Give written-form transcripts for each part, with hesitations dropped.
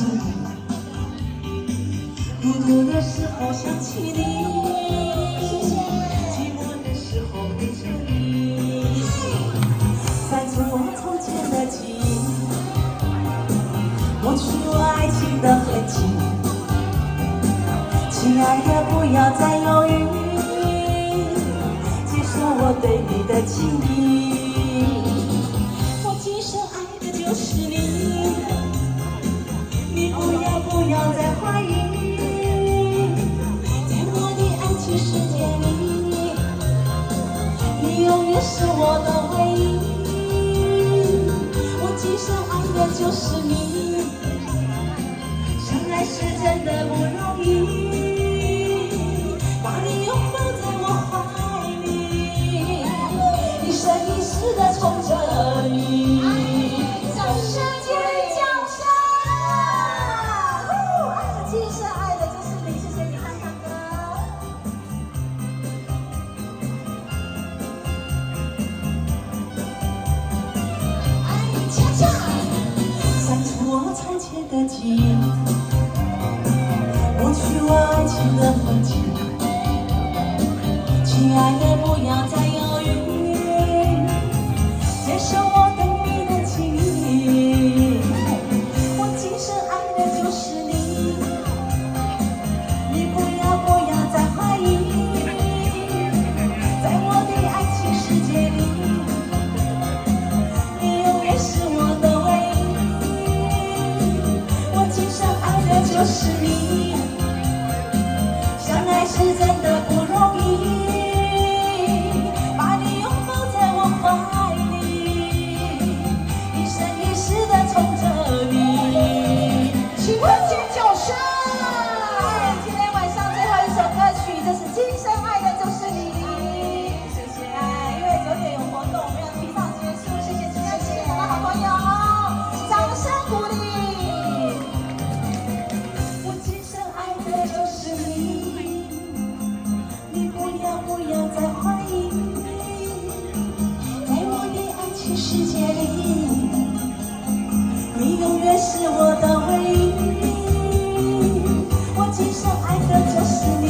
起你，孤独的时候想起你，寂寞的时候陪着你，翻出我从前的记忆，抹去我爱情的痕迹。亲爱的，不要再犹豫，接受我对你的情意。我今生爱的就是你，你不要再怀疑，在我的爱情世界里，你永远是我的唯一。我今生爱的就是你，相爱是真的不容易。把你拥抱在我怀里，一生一世的宠着你。掌声尖叫声！今生爱的就是你，谢谢你，汉汉哥。哎，恰恰，删除我从前的记忆，抹去我爱情的痕迹。亲爱的，不要再犹豫，接受我对你的情意。我今生爱的就是你，你不要再怀疑，在我的爱情世界里，你永远是我的唯一。我今生爱的就是你，相爱是真的不容易。世界里，你永远是我的唯一。我今生爱的就是你，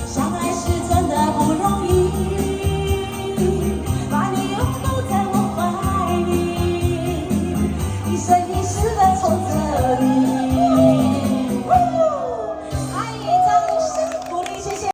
相爱是真的不容易。把你拥抱在我怀里，一生。